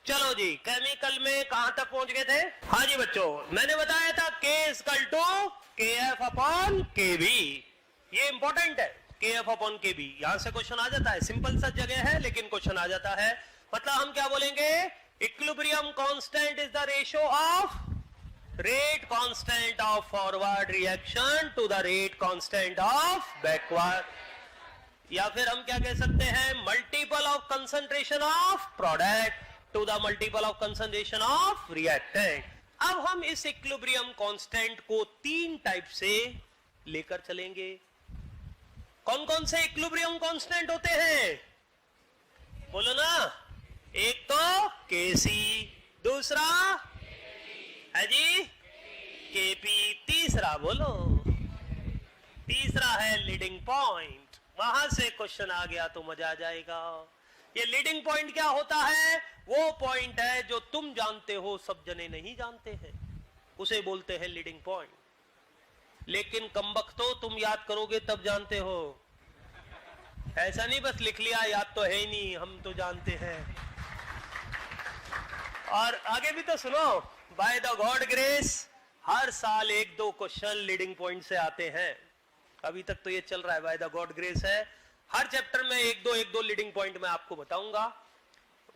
चलो जी, केमिकल में कहां तक पहुंच गए थे? हाँ जी बच्चों, मैंने बताया था K equal to KF upon KB। ये इंपॉर्टेंट है, KF अपॉन KB। यहां से क्वेश्चन आ जाता है, सिंपल सा जगह है लेकिन क्वेश्चन आ जाता है। मतलब हम क्या बोलेंगे, equilibrium constant is the ratio of rate constant of forward reaction to the rate constant of backward, या फिर हम क्या कह सकते हैं, multiple of concentration of product to the multiple of concentration of reactant. अब हम इस इक्विलिब्रियम कांस्टेंट को तीन टाइप से लेकर चलेंगे। कौन कौन से इक्विलिब्रियम कांस्टेंट होते हैं, बोलो ना। एक तो Kc, दूसरा है जी Kp, तीसरा बोलो, तीसरा है लीडिंग पॉइंट। वहां से क्वेश्चन आ गया तो मजा आ जाएगा। ये लीडिंग पॉइंट क्या होता है, वो पॉइंट है जो तुम जानते हो सब जने नहीं जानते हैं, उसे बोलते हैं लीडिंग पॉइंट। लेकिन कमबख्तो तुम याद करोगे तब जानते हो, ऐसा नहीं बस लिख लिया याद तो है ही नहीं, हम तो जानते हैं। और आगे भी तो सुनो, बाय द गॉड ग्रेस हर साल एक दो क्वेश्चन लीडिंग पॉइंट से आते हैं। अभी तक तो ये चल रहा है, बाय द गॉड ग्रेस है। हर चैप्टर में एक दो लीडिंग पॉइंट मैं आपको बताऊंगा।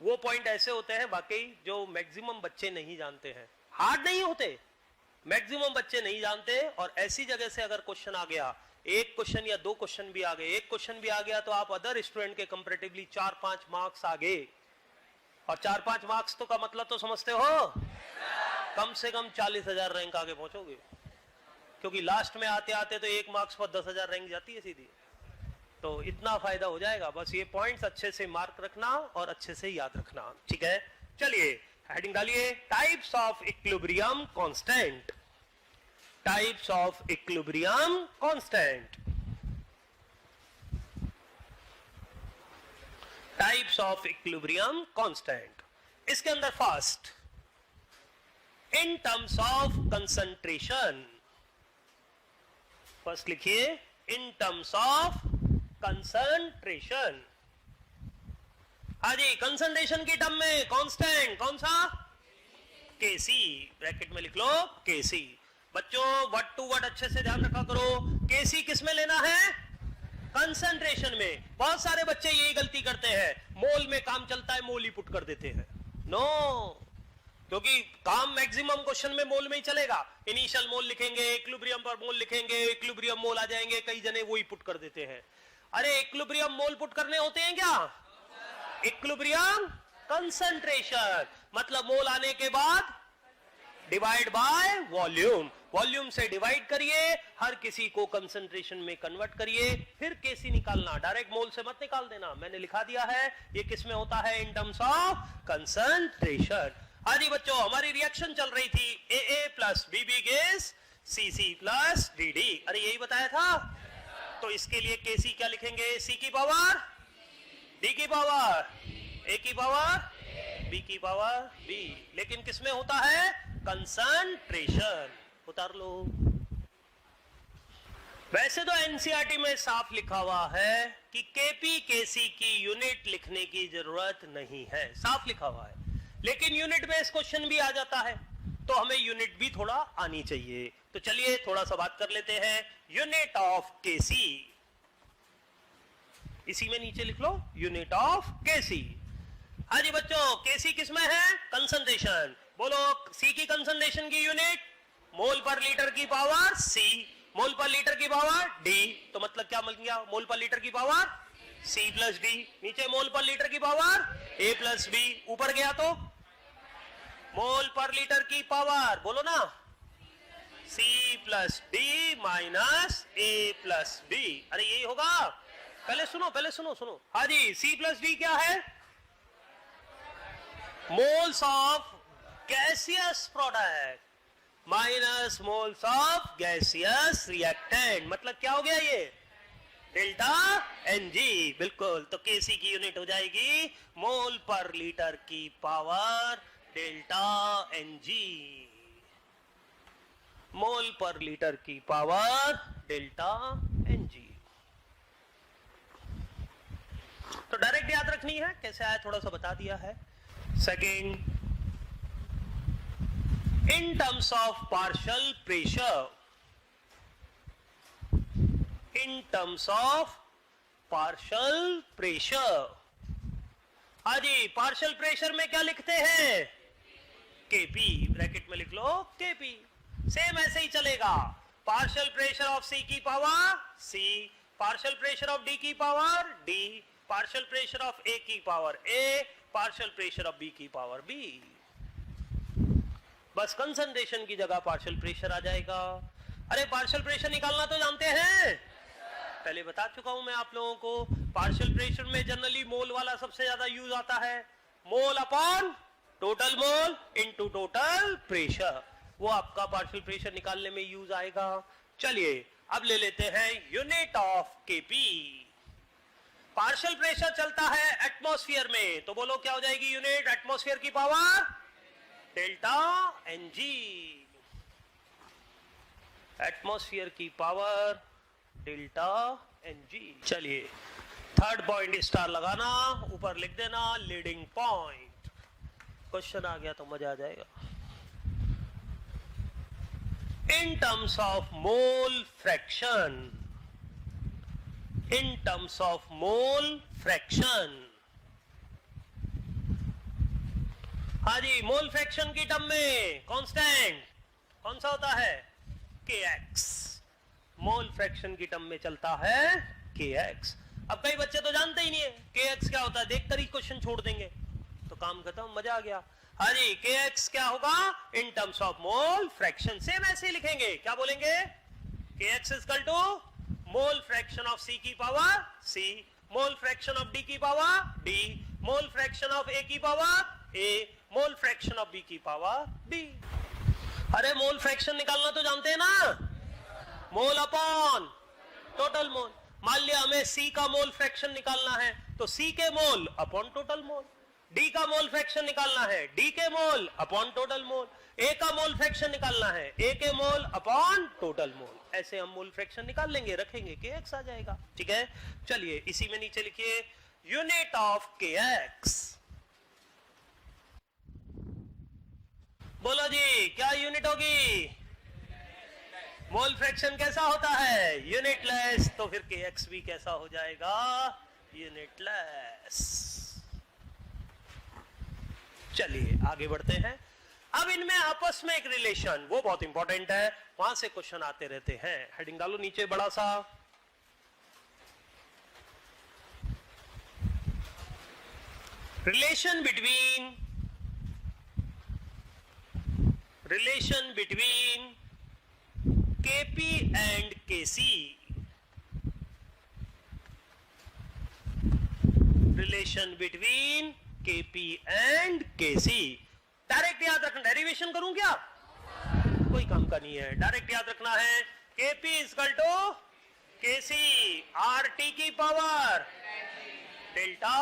वो पॉइंट ऐसे होते हैं वाकई जो मैक्सिमम बच्चे नहीं जानते हैं, हार्ड नहीं होते, मैक्सिमम बच्चे नहीं जानते। और ऐसी जगह से अगर क्वेश्चन आ गया, एक क्वेश्चन या दो क्वेश्चन भी आ गए, एक क्वेश्चन भी आ गया तो आप अदर स्टूडेंट के कंपैरेटिवली 4-5 मार्क्स आगे। और 4-5 मार्क्स तो का मतलब तो समझते हो, कम से कम 40,000 रैंक आगे पहुंचोगे, क्योंकि लास्ट में आते आते तो 1 मार्क्स पर 10,000 रैंक जाती है सीधी। तो इतना फायदा हो जाएगा। बस ये पॉइंट्स अच्छे से मार्क रखना और अच्छे से याद रखना, ठीक है। चलिए हेडिंग डालिए, types of equilibrium constant. Types of equilibrium constant, types of equilibrium constant. इसके अंदर first, in terms of concentration. First लिखिए, इन टर्म्स ऑफ कंसंट्रेशन। हाँ जी, कंसंट्रेशन की टर्म में कांस्टेंट कौन सा, Kc, ब्रैकेट में लिख लो Kc। बच्चों वर्ड टू वर्ड अच्छे से ध्यान रखा करो, Kc किस में लेना है, कंसंट्रेशन में। बहुत सारे बच्चे यही गलती करते हैं, मोल में काम चलता है मोल ही पुट कर देते हैं। नो, क्योंकि काम मैक्सिमम क्वेश्चन में मोल में ही चलेगा। इनिशियल मोल लिखेंगे, इक्विलिब्रियम पर मोल लिखेंगे, इक्विलिब्रियम मोल आ जाएंगे, कई जने वो ही पुट कर देते हैं। अरे इक्विलिब्रियम मोल पुट करने होते हैं क्या, इक्विलिब्रियम कंसंट्रेशन, मतलब मोल आने के बाद डिवाइड बाय वॉल्यूम, वॉल्यूम से डिवाइड करिए, हर किसी को कंसंट्रेशन में कन्वर्ट करिए, फिर Kc निकालना। डायरेक्ट मोल से मत निकाल देना, मैंने लिखा दिया है ये किस में होता है, इन टर्म्स ऑफ कंसंट्रेशन। हाँ जी बच्चों, हमारी रिएक्शन चल रही थी AA plus BB gas CC plus DD। अरे यही बताया था। तो इसके लिए Kc क्या लिखेंगे, C की पावर D की पावर A की पावर B की पावर B। लेकिन किसमें होता है, कंसंट्रेशन। उतार लो। वैसे तो एनसीईआरटी में साफ लिखा हुआ है कि Kp Kc की यूनिट लिखने की जरूरत नहीं है, साफ लिखा हुआ है। लेकिन यूनिट बेस्ड क्वेश्चन भी आ जाता है, तो हमें यूनिट भी थोड़ा आनी चाहिए। तो चलिए थोड़ा सा बात कर लेते हैं, यूनिट ऑफ Kc। इसी में नीचे लिख लो, यूनिट ऑफ Kc। हाँ जी बच्चों, Kc किस में है, कंसंट्रेशन। बोलो C की कंसंट्रेशन की यूनिट, मोल पर लीटर की पावर C, मोल पर लीटर की पावर D। तो मतलब क्या मिल गया, मोल पर लीटर की पावर C प्लस D, नीचे मोल पर लीटर की पावर A प्लस B, ऊपर गया तो मोल पर लीटर की पावर, बोलो ना, C plus D minus A plus B। अरे यही होगा, पहले सुनो पहले सुनो। हाँ जी, C प्लस D क्या है, moles of gaseous product minus moles of gaseous reactant. मतलब क्या हो गया ये, डेल्टा Ng। बिल्कुल, तो Kc की यूनिट हो जाएगी मोल पर लीटर की पावर डेल्टा Ng, मोल पर लीटर की पावर डेल्टा Ng। तो डायरेक्ट याद रखनी है, कैसे आया थोड़ा सा बता दिया है। Second, in terms of partial pressure, in terms of partial pressure, हाँ जी, पार्शियल प्रेशर में क्या लिखते हैं? Kp, ब्रैकेट में लिख लो Kp। सेम ऐसे ही चलेगा, पार्शियल प्रेशर ऑफ C की power C, partial pressure of D की power D, partial pressure of A की power A, partial pressure of B की पावर B। बस कंसंट्रेशन की जगह पार्शियल प्रेशर आ जाएगा। अरे पार्शियल प्रेशर निकालना तो जानते हैं, पहले बता चुका हूं मैं आप लोगों को। पार्शियल प्रेशर में जनरली मोल वाला सबसे ज्यादा यूज आता है, mole upon total mole into total pressure, वो आपका पार्शियल प्रेशर निकालने में यूज आएगा। चलिए अब ले लेते हैं unit of KP. Partial pressure चलता है एटमॉस्फेयर में, तो बोलो क्या हो जाएगी यूनिट? एटमॉस्फेयर की पावर डेल्टा एनजी, एटमॉस्फेयर की पावर डेल्टा एनजी। चलिए थर्ड पॉइंट स्टार लगाना, ऊपर लिख देना लीडिंग पॉइंट। क्वेश्चन आ गया तो मजा आ जाएगा। इन terms of mole fraction, in terms of mole fraction, हाँ जी, मोल फ्रैक्शन की टर्म में कांस्टेंट कौन सा होता है? kx। मोल फ्रैक्शन की टर्म में चलता है kx। अब कई बच्चे तो जानते ही नहीं है kx क्या होता है, देखकर ही क्वेश्चन छोड़ देंगे, तो काम खत्म, मजा आ गया। हाँ जी, kx क्या होगा? In terms of mole fraction. Same ऐसे ही लिखेंगे, क्या बोलेंगे? kx is equal to mole fraction of c की power c, mole fraction of d की power d, mole fraction of a की power a, mole fraction of b की power b। अरे मोल फ्रैक्शन निकालना तो जानते हैं ना, मोल अपॉन टोटल मोल। मान लिया हमें C का मोल फ्रैक्शन निकालना है, तो C के mole upon total mole. D का मोल फ्रैक्शन निकालना है, D के mole upon total mole. A का मोल फ्रैक्शन निकालना है, A के मोल अपॉन टोटल मोल। ऐसे हम मोल फ्रैक्शन निकाल लेंगे, रखेंगे kx आ जाएगा। ठीक है, चलिए इसी में नीचे लिखिए यूनिट ऑफ kx। बोलो जी क्या यूनिट होगी? मोल फ्रैक्शन कैसा होता है? यूनिटलेस, तो फिर kx भी कैसा हो जाएगा? यूनिटलेस। चलिए आगे बढ़ते हैं। अब इनमें आपस में एक रिलेशन, वो बहुत इंपॉर्टेंट है, वहां से क्वेश्चन आते रहते हैं। हेडिंग डालो नीचे बड़ा सा, relation between Kp and Kc, relation between Kp and Kc। Direct याद रखना, डेरिवेशन करूं क्या? कोई काम का नहीं है, डायरेक्ट याद रखना है। Kp is equal to Kc, RT की power delta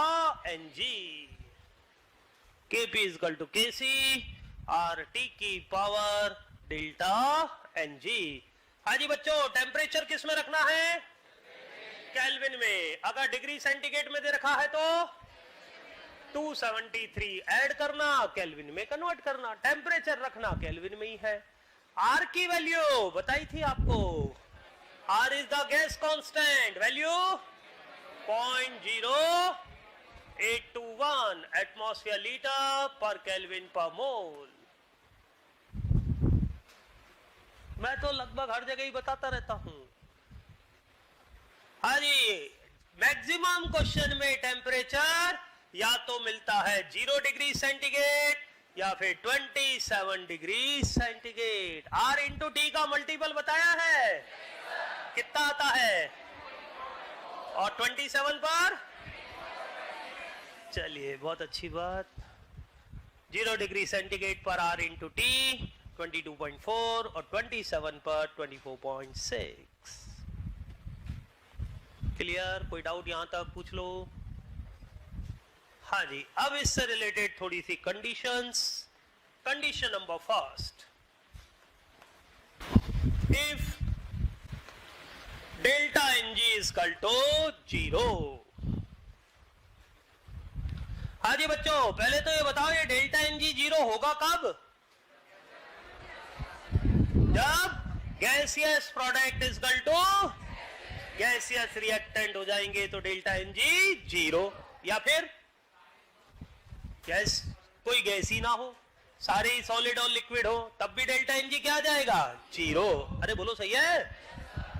Ng। Kp is equal to Kc, RT की पावर डेल्टा Ng। हाँ जी बच्चों, टेम्परेचर किस में रखना है? केल्विन में। अगर डिग्री सेंटीग्रेड में दे रखा है तो 273 ऐड करना, केल्विन में कन्वर्ट करना। टेम्परेचर रखना केल्विन में ही है। आर की वैल्यू बताई थी आपको, R is the gas constant, value 0.0821 atmosphere litre per kelvin per mole. मैं तो लगभग हर जगह ही बताता रहता हूं। हाँ जी, मैक्सिमम क्वेश्चन में टेम्परेचर या तो मिलता है 0 डिग्री सेंटीग्रेड या फिर 27 degree centigrade. R into T का मल्टीपल बताया है, कितना आता है? और 27 पर, चलिए बहुत अच्छी बात। 0 डिग्री सेंटीग्रेड पर आर इंटू टी 22.4 और 27 पर 24.6। क्लियर? कोई डाउट यहां तक पूछ लो। हाँ जी, अब इससे रिलेटेड थोड़ी सी conditions. Condition number first, if delta Ng is equal to 0। हाँ जी बच्चों, पहले तो ये बताओ ये होगा कब? जब gaseous product is equal to gaseous reactant हो जाएंगे तो डेल्टा एन जी जीरो, या फिर गैस कोई गैस ही ना हो, सारे सॉलिड और लिक्विड हो, तब भी डेल्टा एन जी क्या आ जाएगा? जीरो। अरे बोलो सही है?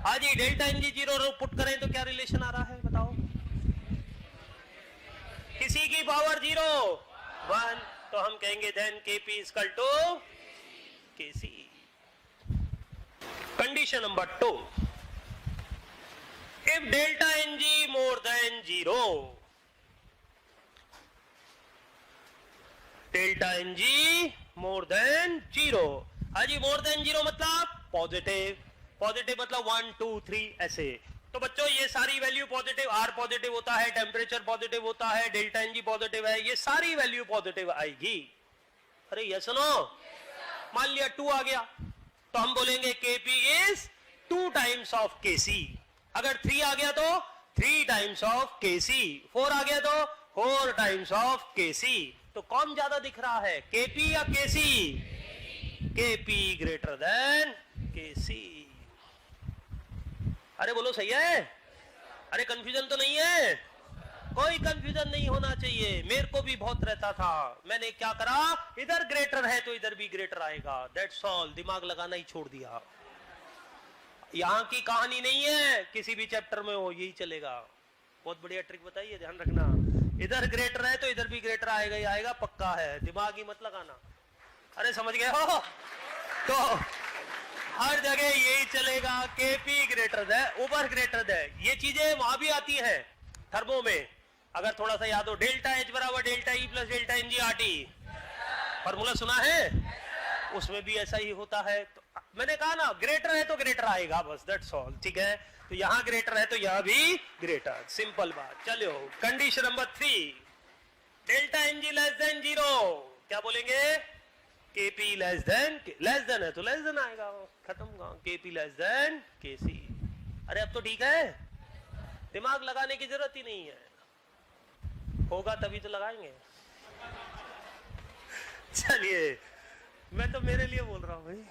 हाँ जी, delta N G zero put करें तो क्या रिलेशन आ रहा है बताओ? किसी की पावर जीरो वन, तो हम कहेंगे then KP is equal to KC. Condition number 2, if delta Ng more than 0, delta Ng more than 0, Haji more than 0 मतलब पॉजिटिव, पॉजिटिव मतलब 1 2 3 ऐसे। तो बच्चों ये सारी वैल्यू पॉजिटिव, आर पॉजिटिव होता है, टेम्परेचर पॉजिटिव होता है, डेल्टा Ng पॉजिटिव है, ये सारी वैल्यू पॉजिटिव आएगी। अरे ये सुनो, मान लिया 2 आ गया तो हम बोलेंगे Kp is 2 times of Kc। अगर 3 आ गया तो 3 टाइम्स ऑफ Kc, 4 आ गया तो 4 टाइम्स ऑफ Kc। तो कौन ज्यादा दिख रहा है, Kp या Kc? Kp greater than Kc। अरे बोलो सही है? अरे कंफ्यूजन तो नहीं है? कोई कंफ्यूजन नहीं होना चाहिए, मेरे को भी बहुत रहता था। मैंने क्या करा, इधर ग्रेटर है तो इधर भी ग्रेटर आएगा, दैट्स ऑल। दिमाग लगाना ही छोड़ दिया। यहां की कहानी नहीं है, किसी भी चैप्टर में हो यही चलेगा। बहुत बढ़िया ट्रिक बताइए, ध्यान रखना। इधर ग्रेटर है तो इधर भी ग्रेटर आएगा ही आएगा, पक्का है, दिमाग ही मत लगाना। अरे समझ गए हो? तो हर जगह यही चलेगा, केपी ग्रेटर है ऊपर ग्रेटर है। ये चीजें वहां भी आती है थर्मो में, अगर थोड़ा सा याद हो, डेल्टा एच बराबर delta E plus delta N G R T, formula सुना है? उसमें भी ऐसा ही होता है। तो मैंने कहा ना, ग्रेटर है तो ग्रेटर आएगा, बस दैट्स ऑल। ठीक है, तो यहां ग्रेटर है तो यहां भी ग्रेटर, सिंपल बात। चलो condition number 3, delta N G less than 0, क्या बोलेंगे? केपी लेस देन है तो लेस देन आएगा, खत्म। केपी लेस देन केसी। अरे अब तो ठीक है, दिमाग लगाने की जरूरत ही नहीं है, होगा तभी तो लगाएंगे। चलिए, मैं तो मेरे लिए बोल रहा हूं भाई।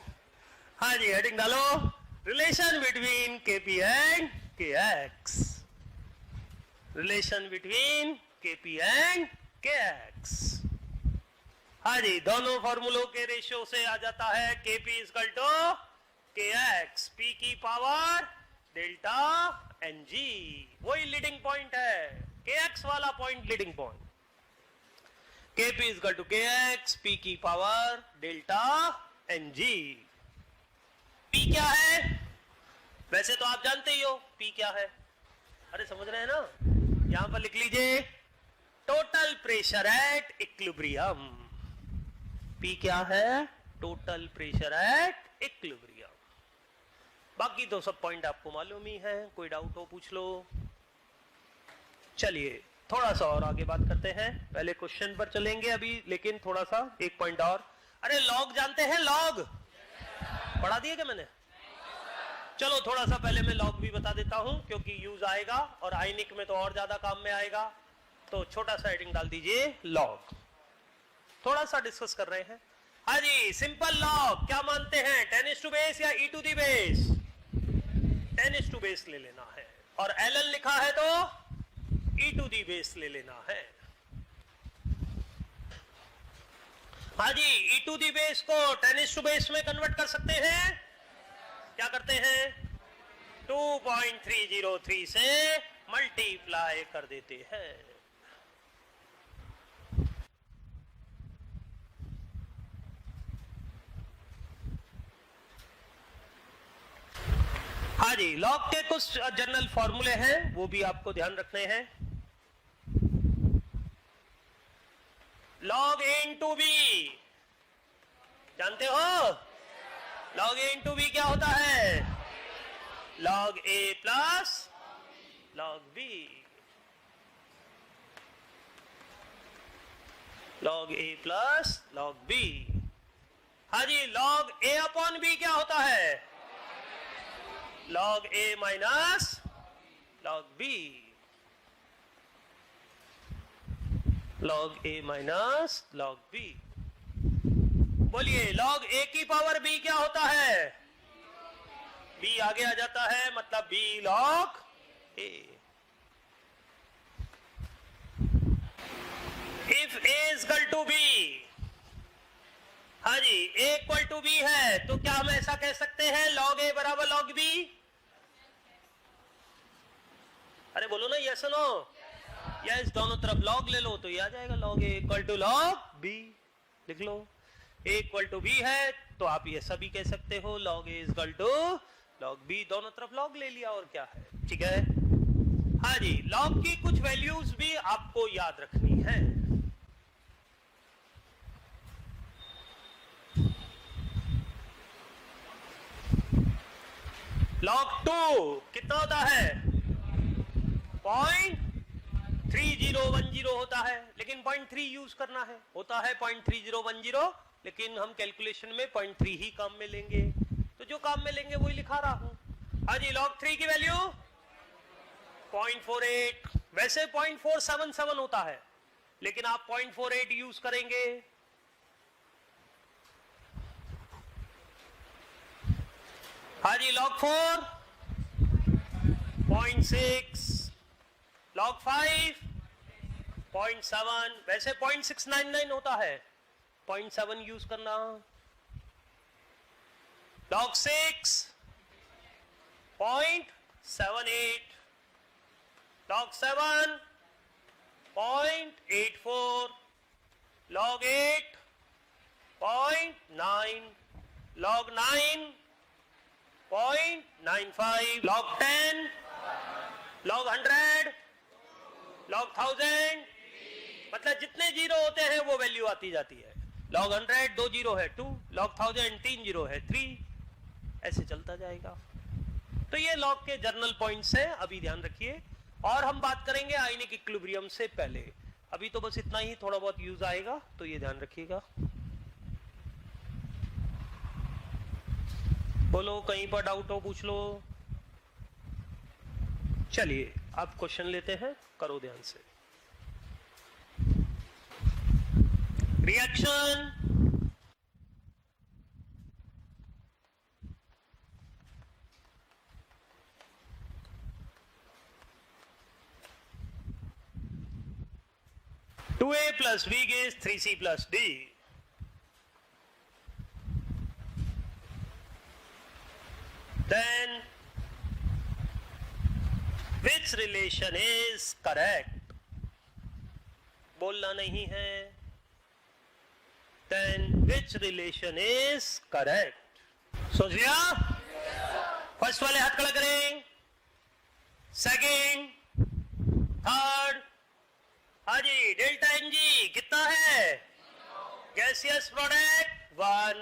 हाँ जी, हेडिंग डालो, रिलेशन बिटवीन केपी एंड के x. Relation between KP and के एक्स। हाँ जी, दोनों फॉर्मूलों के रेशियो से आ जाता है KP equal to K X, P की पावर डेल्टा एन जी। वही लीडिंग पॉइंट है, के एक्स वाला point leading point. KP equal to K X, P की power delta N G. P क्या है? वैसे तो आप जानते ही हो पी क्या है। अरे समझ रहे हैं ना? यहां पर लिख लीजिए, total pressure at equilibrium. P क्या है? Total pressure at equilibrium. बाकी तो सब पॉइंट आपको मालूम ही है, कोई डाउट हो पूछ लो। चलिए थोड़ा सा और आगे बात करते हैं, पहले क्वेश्चन पर चलेंगे अभी, लेकिन थोड़ा सा एक पॉइंट और। अरे लॉग जानते हैं? लॉग पढ़ा दिए क्या मैंने? चलो थोड़ा सा पहले मैं लॉग भी बता देता हूं, क्योंकि यूज आएगा और आयनिक में तो और ज्यादा काम में आएगा। तो छोटा सा हेडिंग डाल दीजिए, लॉग। थोड़ा सा डिस्कस कर रहे हैं। हाँ जी, सिंपल लॉग क्या मानते हैं, 10 टू बेस या e to the base? 10 to base ले लेना है, और एल एल लिखा है तो ई टू दी बेस ले लेना है। हाँ जी, ई टू दी बेस को 10 टू बेस में कन्वर्ट कर सकते हैं। क्या करते हैं? 2.303 से मल्टीप्लाई कर देते हैं। हाँ जी, लॉग के कुछ जनरल फॉर्मूले हैं, वो भी आपको ध्यान रखने हैं। लॉग ए इंटू बी जानते हो? लॉग ए इंटू बी क्या होता है? लॉग ए प्लस लॉग बी। लॉग ए प्लस लॉग बी। हाँ जी, लॉग ए अपॉन बी क्या होता है? लॉग ए माइनस लॉग बी। लॉग ए माइनस लॉग बी। बोलिए लॉग ए की पावर बी क्या होता है? बी आगे आ जाता है, मतलब B log A. If A equal to B, हाँ जी, ए इक्वल टू बी है, तो क्या हम ऐसा कह सकते हैं लॉग ए बराबर लॉग बी? अरे बोलो ना यस नो। यस, दोनों तरफ लॉग ले लो तो ये आ जाएगा log A equal to log B. लिख लो ए इक्वल टू बी है तो आप ये सभी कह सकते हो log A equal to log B, दोनों तरफ लॉग ले लिया और क्या है, ठीक है। हाँ जी, लॉग की कुछ वैल्यूज भी आपको याद रखनी है। लॉग 2 कितना होता है? 0.3010 होता है, लेकिन 0.3 यूज करना है, होता है 0.3010, लेकिन हम कैलकुलेशन में 0.3 ही काम में लेंगे, तो जो काम में लेंगे वही लिखा रहा हूं। हाँ जी, log 3 की वैल्यू 0.48, वैसे 0.477 होता है, लेकिन आप 0.48 यूज करेंगे। हाँ जी, log 4 0.6, log 5 0.7, वैसे 0.699 होता है, 0.7 यूज करना। log 6 0.78, log 7 0.84, log 8 0.9, log 9 0.95, log 10, log 100, log 1000, मतलब जितने जीरो होते हैं वो वैल्यू आती जाती है। log 100 2 जीरो है 2, log 1000 3 जीरो है 3, ऐसे चलता जाएगा। तो ये log के जर्नल पॉइंट्स हैं, अभी ध्यान रखिए। और हम बात करेंगे आयनिक इक्विलिब्रियम से पहले, अभी तो बस इतना ही, थोड़ा बहुत यूज आएगा तो ये ध्यान रखिएगा। बोलो कहीं पर डाउट हो पूछ लो। चलिए अब क्वेश्चन लेते हैं, करो ध्यान से। Reaction two A plus B gives 3c plus d. Then which relation is correct? बोलना नहीं है। Then which relation is correct? सोच लिया? फर्स्ट वाले हाथ खड़ा करें, सेकंड, थर्ड। हाँ जी, डेल्टा एन जी कितना है? गैसियस प्रोडक्ट 1,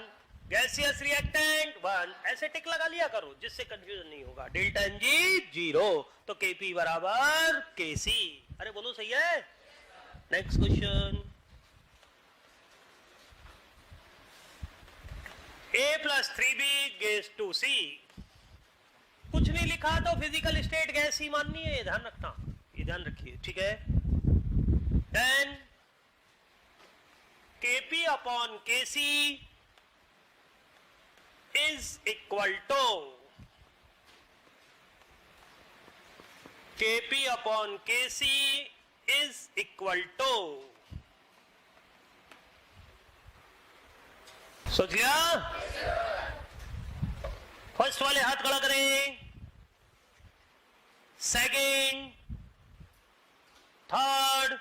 गैसियस रिएक्टेंट 1, ऐसे टिक लगा लिया करो जिससे कंफ्यूजन नहीं होगा। डेल्टा एन जी 0, तो केपी बराबर केसी। अरे बोलो सही है। Next question, a plus 3b gives 2c। कुछ नहीं लिखा तो फिजिकल स्टेट गैस ही माननी है, ये ध्यान रखना, ये ध्यान रखिए, ठीक है। Then Kp upon Kc is equal to Kp upon Kc is equal to, सोच लिया? फर्स्ट वाले हाथ खड़ा करें, सेकंड, थर्ड,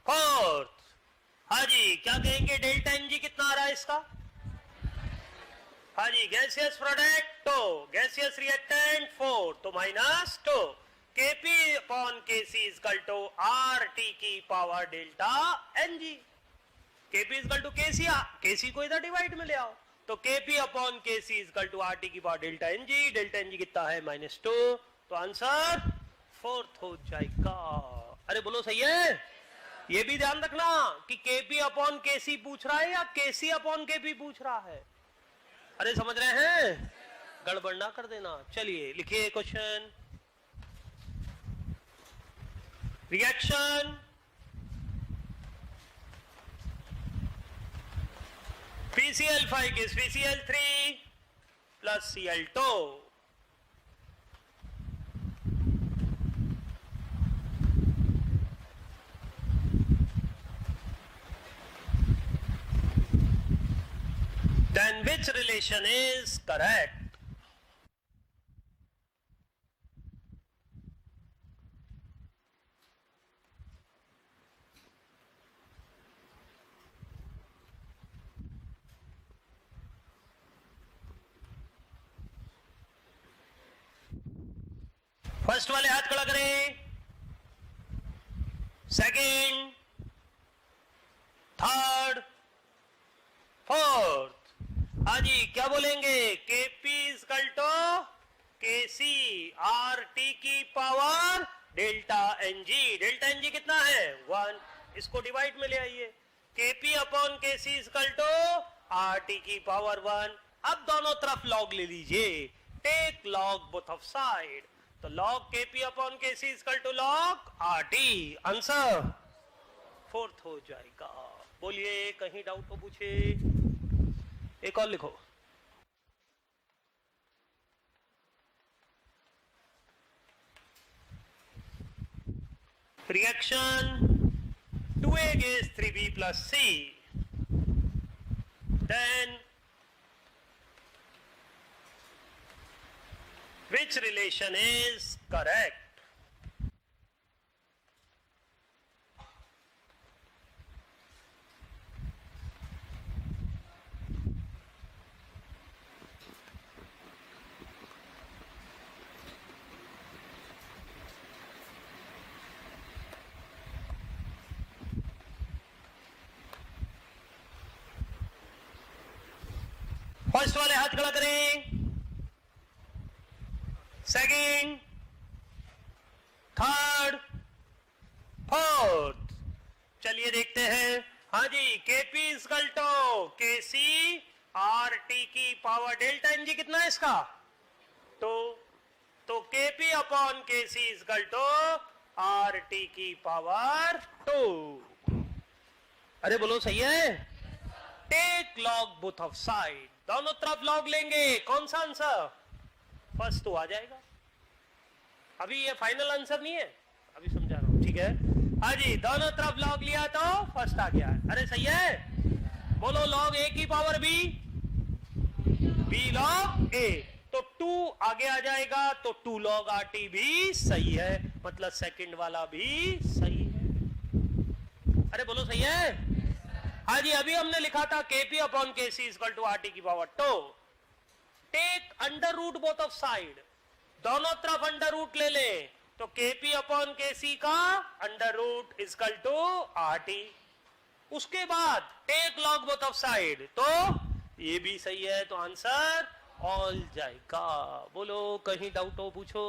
फोर्थ। हाँ जी, क्या कहेंगे? डेल्टा एन जी कितना आ रहा है इसका? हाँ जी, गैसियस प्रोडक्ट 2, गैसियस रिएक्टेंट 4, तो -2। KP upon KC equal to R T की power delta N G. KP equal to KC, KC को इधर डिवाइड में ले आओ, तो KP upon KC equal to R T की power delta N G. Delta N G कितना है? -2, तो आंसर फोर्थ हो जाएगा। अरे बोलो सही है। ये भी ध्यान रखना कि केपी अपॉन केसी पूछ रहा है या केसी अपॉन केपी पूछ रहा है। अरे समझ रहे हैं, गड़बड़ ना कर देना। चलिए लिखिए question. Reaction PCl5 is PCl3 plus Cl2. Then which relation is correct? First वाले हाथ खड़ा करें, सेकंड, थर्ड, फोर्थ। हाँ जी, क्या बोलेंगे? KP equal to KC R T की power delta NG. Delta NG कितना है? 1। इसको डिवाइड में ले आइए। KP upon KC equal to R T की पावर 1। अब दोनों तरफ लॉग ले लीजिए, take log both of side. तो log kp upon kc equal to log rt। Answer 4th हो जाएगा। बोलिए, कहीं डाउट हो पूछे। एक और लिखो। Reaction 2a gives 3b plus c, then which relation is correct? First वाले हाथ खड़ा करें, सेकंड, थर्ड, फोर्थ। चलिए देखते हैं। हाँ जी, KP equal to KC R T की पावर डेल्टा एनजी कितना है इसका? तो KP upon KC equal to R T की पावर 2। अरे बोलो, सही है? Take log both of side. दोनों तरफ लॉग लेंगे। कौन सा आंसर? फर्स्ट तो आ जाएगा। अभी ये फाइनल आंसर नहीं है, अभी समझा रहा हूं, ठीक है? हाँ जी, दोनों तरफ लॉग लिया तो फर्स्ट आ गया। अरे सही है? बोलो, लॉग ए की पावर बी, बी लॉग ए, तो 2 आगे आ जाएगा, तो 2 लॉग आर टी भी सही है, मतलब सेकंड वाला भी सही है। अरे बोलो, सही है? हाँ जी, अभी हमने लिखा था KP upon KC equal to R T की power 2। Take under root both of side. दोनों तरफ अंडर रूट ले ले, तो केपी अपॉन केसी का under root equal to R T. उसके बाद take log both of side, तो ये भी सही है, तो आंसर ऑल जाएगा। बोलो, कहीं डाउट हो पूछो।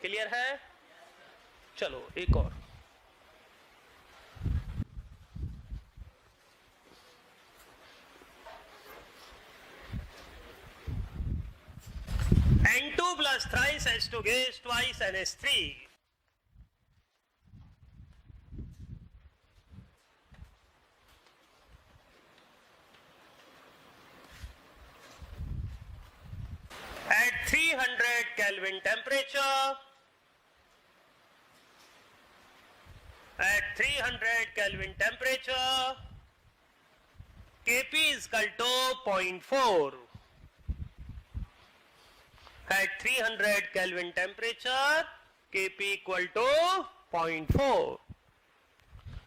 क्लियर है? चलो एक और। N2 plus thrice H2 gives twice NH3. At 300 Kelvin temperature, Kp is equal to 0.4. At 300 Kelvin temperature, Kp equal to 0.4.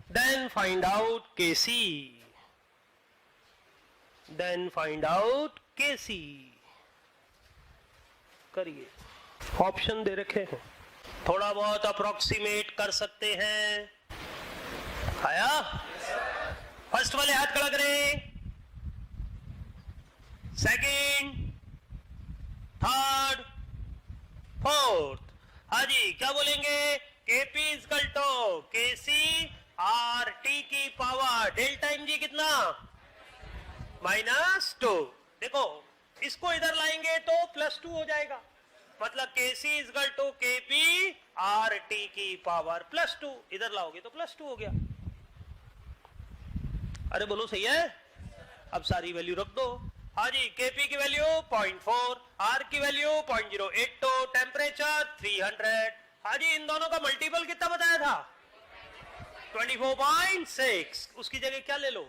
Then find out Kc. करिए। ऑप्शन दे रखे हैं, थोड़ा बहुत अप्रोक्सीमेट कर सकते हैं। आया? फर्स्ट वाले हाथ खड़ा करें, सेकंड, थर्ड, फोर्थ। हाँ जी, क्या बोलेंगे? KP equal to KC R T की पावर डेल्टा एनजी कितना? -2। देखो, इसको इधर लाएंगे तो +2 हो जाएगा, मतलब KC equal to KP R T की पावर +2। इधर लाओगे तो +2 हो गया। अरे बोलो सही है। अब सारी वैल्यू रख दो। हाँ जी, Kp की वैल्यू 0.4, R की वैल्यू 0.082, टेम्परेचर 300। हाँ जी, इन दोनों का मल्टीपल कितना बताया था? 24.6। उसकी जगह क्या ले लो?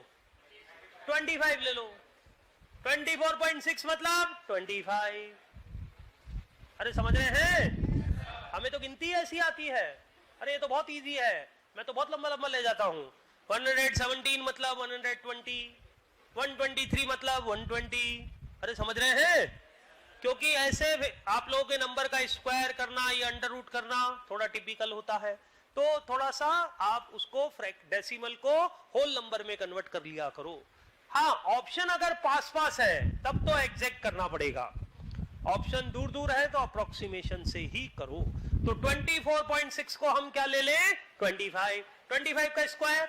25 ले लो। 24.6 मतलब 25। अरे समझ रहे हैं? हमें तो गिनती ऐसी आती है। अरे ये तो बहुत इजी है, मैं तो बहुत लंबा लंबा ले जाता हूं। 117 मतलब 120, 123 मतलब 120। अरे समझ रहे हैं? क्योंकि ऐसे आप लोगों के नंबर का स्क्वायर करना या अंडर रूट करना थोड़ा टिपिकल होता है, तो थोड़ा सा आप उसको डेसिमल को होल नंबर में कन्वर्ट कर लिया करो। हाँ, ऑप्शन अगर पास पास है तब तो एग्जैक्ट करना पड़ेगा, ऑप्शन दूर दूर है तो अप्रोक्सीमेशन से ही करो। तो 24.6 को हम क्या ले लें? 25। 25 का स्क्वायर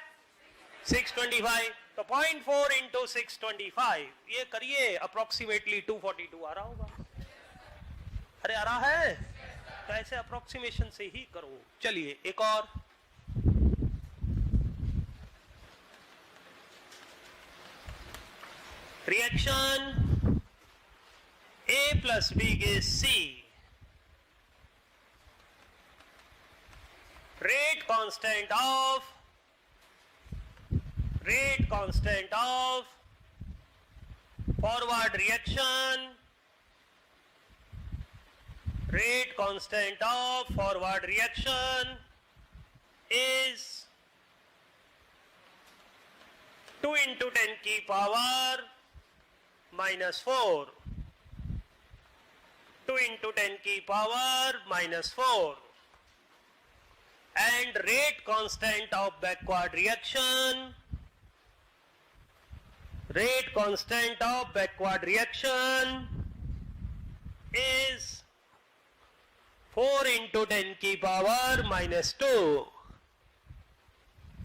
625, तो 0.4 इंटू 625, ये करिए, अप्रोक्सीमेटली 242 आ रहा होगा। अरे आ रहा है? तो ऐसे अप्रोक्सीमेशन से ही करो। चलिए एक और। Reaction A plus B gives C. Rate constant of forward reaction. Rate constant of forward reaction is 2 into 10 की power minus 4. 2 into 10 की power minus 4. And rate constant of backward reaction. Rate constant of backward reaction is 4 into 10 की power minus 2.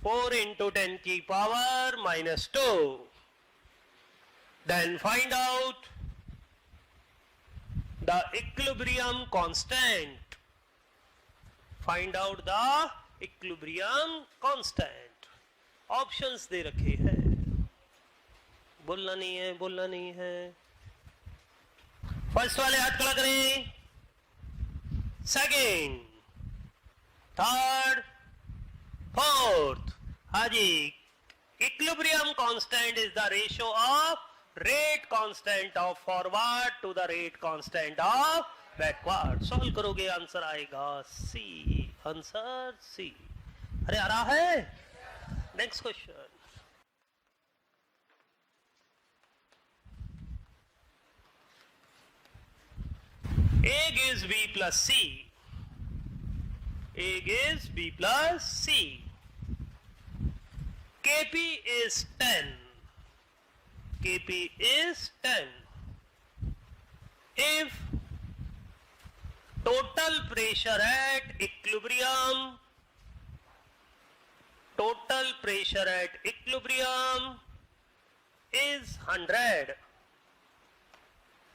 4 into 10 की power minus 2. Then find out the equilibrium constant. Find out the equilibrium constant. Options दे रखे हैं, बोलना नहीं है। First वाले हाथ खड़ा करें, सेकेंड, थर्ड, फोर्थ। हाँ जी, equilibrium constant is the ratio of rate constant of forward to the rate constant of backward. Solve करोगे आंसर आएगा सी। Answer C. अरे आ रहा है? Next question. A gives B plus C. A gives B plus C. Kp is 10. Kp is 10. If total pressure at equilibrium is 100.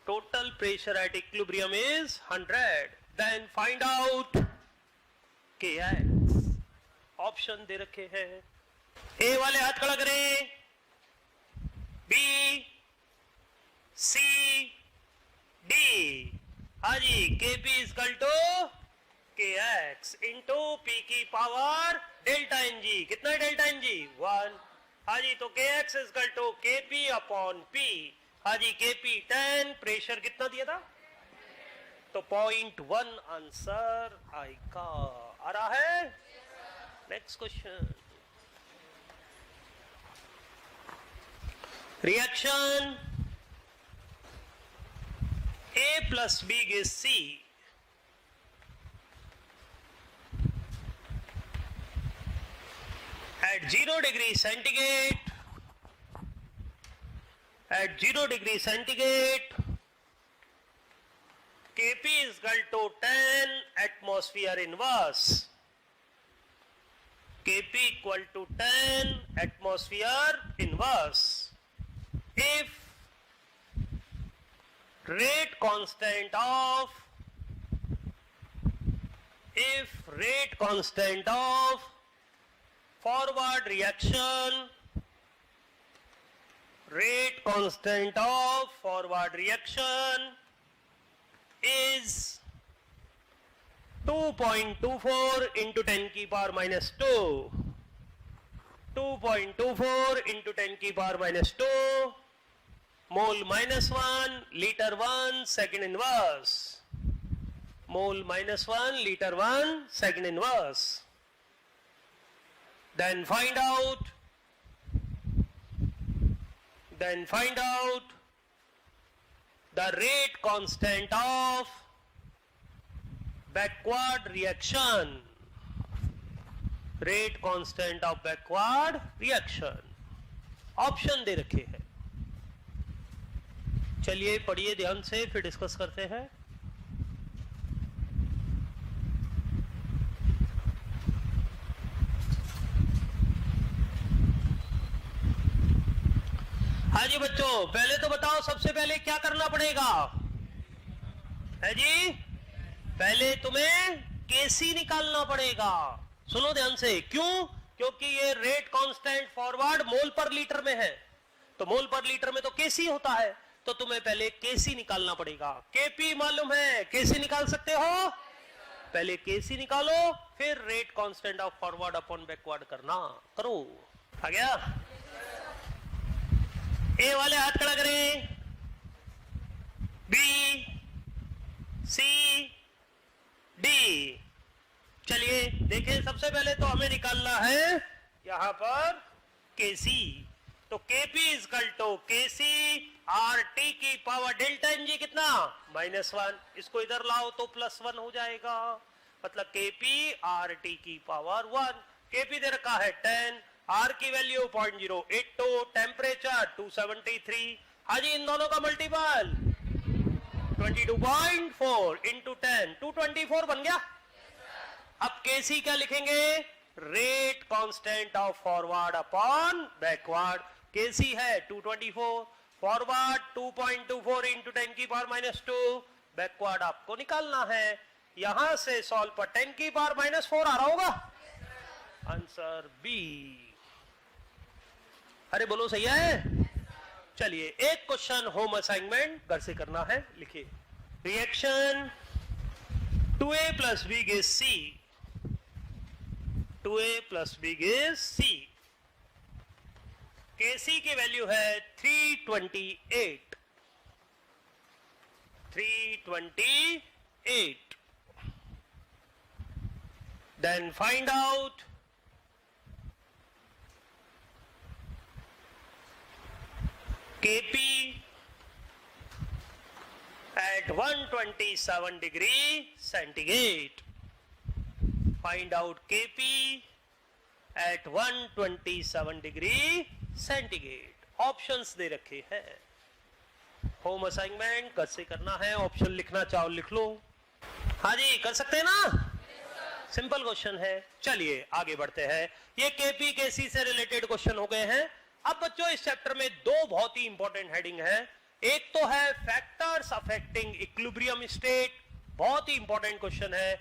Total pressure at equilibrium is 100. Then find out Kx. Option दे रखे हैं। ए वाले हाथ खड़ा करें, B, C, D. हाँ जी, Kp equal to Kx into P की पावर डेल्टा एन जी। कितना है डेल्टा एन जी? 1। हाँ जी, तो Kx equal to Kp upon P। हाँ जी, Kp 10, प्रेशर कितना दिया था? तो 0.1 आंसर आएगा। आ रहा है? Next question. Reaction A plus B gives C. At 0 degree centigrade, Kp is equal to 10 atmosphere inverse. Kp equal to 10 atmosphere inverse. If rate constant of forward reaction rate constant of forward reaction is 2.24 into 10 की power minus 2, 2.24 into 10 की power minus 2, mole -1, litre 1, second inverse, mole -1, litre 1, second inverse. Then find out the rate constant of backward reaction. Rate constant of backward reaction. Option दे रखे हैं. चलिए पढ़िए ध्यान से, फिर डिस्कस करते हैं. हाँ जी बच्चों, पहले तो बताओ सबसे पहले क्या करना पड़ेगा है जी. पहले तुम्हें केसी निकालना पड़ेगा. सुनो ध्यान से. क्यों? क्योंकि ये रेट कांस्टेंट फॉरवर्ड मोल पर लीटर में है, तो मोल पर लीटर में तो केसी होता है, तो तुम्हें पहले केसी निकालना पड़ेगा. केपी मालूम है, केसी निकाल सकते हो. पहले केसी निकालो, फिर rate constant of forward upon backward करना. करो. आ गया. ए वाले हाथ खड़ा करें. B, C, D. चलिए देखें, सबसे पहले तो हमें निकालना है यहां पर केसी. तो KP is equal to KC R T की पावर डेल्टा एन जी कितना -1. इसको इधर लाओ तो +1 हो जाएगा. मतलब केपी आर टी की पावर 1. केपी दे रखा है 10, आर की वैल्यू 0.082, टेम्परेचर 273. हाजी इन दोनों का मल्टीपल 22.4 इंटू 10, 224 बन गया. अब केसी क्या लिखेंगे? Rate constant of forward upon backward. KC है 224, फॉरवर्ड 2.24 इंटू 10 की पावर -2, बैकवर्ड आपको निकालना है. यहां से सॉल्व पर 10 की पावर -4 आ रहा होगा. Answer B. अरे बोलो सही है. चलिए एक क्वेश्चन होम असाइनमेंट घर से करना है. लिखिए reaction 2a plus b gives c. 2a plus b gives c. Kc की वैल्यू है 328. 328. Then find out Kp at 127 degree centigrade. Find out Kp at 127 degree centigrade. Options दे रखे हैं. होम असाइनमेंट कल से करना है. ऑप्शन लिखना चाहो लिख लो. हाँ जी कर सकते हैं ना. सिंपल क्वेश्चन है. चलिए आगे बढ़ते हैं. ये केपी केसी से रिलेटेड क्वेश्चन हो गए हैं. अब बच्चों इस चैप्टर में दो बहुत ही इंपॉर्टेंट हेडिंग है. एक तो है फैक्टर्स अफेक्टिंग इक्विलिब्रियम स्टेट. बहुत ही इंपॉर्टेंट क्वेश्चन है.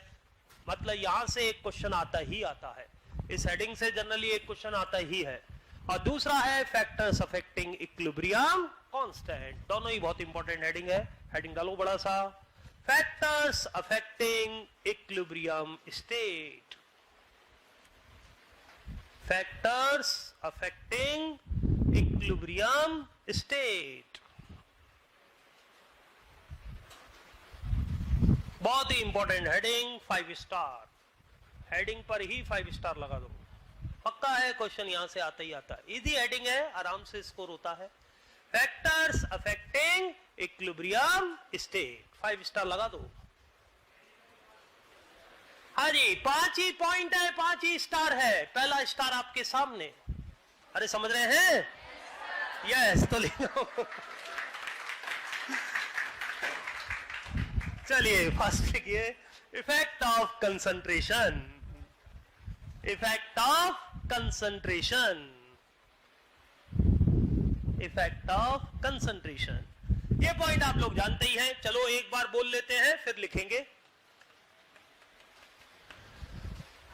मतलब यहां से एक क्वेश्चन आता है. इस हेडिंग से जनरली एक क्वेश्चन आता ही है. और दूसरा है फैक्टर्स अफेक्टिंग इक्विलिब्रियम कांस्टेंट. दोनों ही बहुत इंपॉर्टेंट हेडिंग है. हेडिंग डालो बड़ा सा. Factors affecting equilibrium state. Factors affecting equilibrium state. बहुत ही इंपॉर्टेंट हेडिंग. 5 स्टार. हेडिंग पर ही 5 स्टार लगा दो. पक्का है क्वेश्चन यहां से आता ही आता है. इजी हेडिंग है, आराम से स्कोर होता है. Factors affecting equilibrium state. 5 star लगा दो. हाँ जी 5 ही पॉइंट है, 5 ही स्टार है. पहला स्टार आपके सामने. अरे समझ रहे हैं? यस तो लिखो. चलिए फर्स्ट लिखिए effect of concentration. Effect of concentration. Effect of concentration. ये पॉइंट आप लोग जानते ही हैं. चलो एक बार बोल लेते हैं फिर लिखेंगे.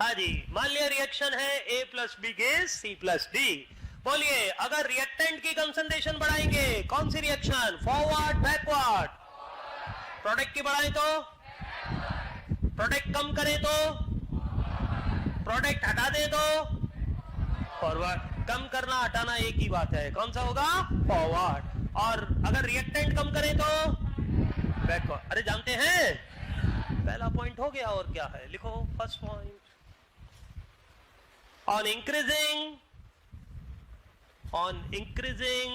हाँ जी मान लिया रिएक्शन है A plus B gives C plus D. बोलिए, अगर रिएक्टेंट की कंसंट्रेशन बढ़ाएंगे कौन सी रिएक्शन? Forward, backward? प्रोडक्ट की बढ़ाएं तो? प्रोडक्ट कम करें तो? प्रोडक्ट हटा दे तो? फॉरवर्ड। कम करना हटाना एक ही बात है, कौन सा होगा? फॉरवर्ड। और अगर रिएक्टेंट कम करें तो? बैकवर्ड। अरे जानते हैं, पहला पॉइंट हो गया, और क्या है? लिखो first point. On increasing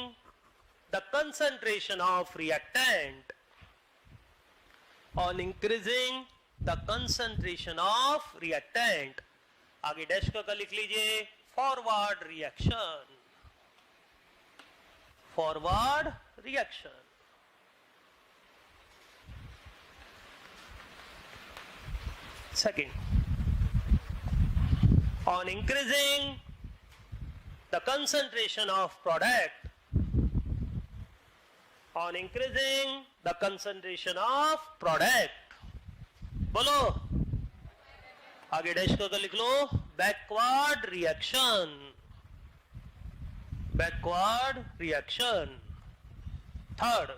the concentration of reactant, on increasing the concentration of reactant, आगे डैश का लिख लीजिए, forward reaction, forward reaction. Second, on increasing the concentration of product, on increasing the concentration of product, बोलो, आगे dash करके लिख लो, backward reaction, backward reaction. Third,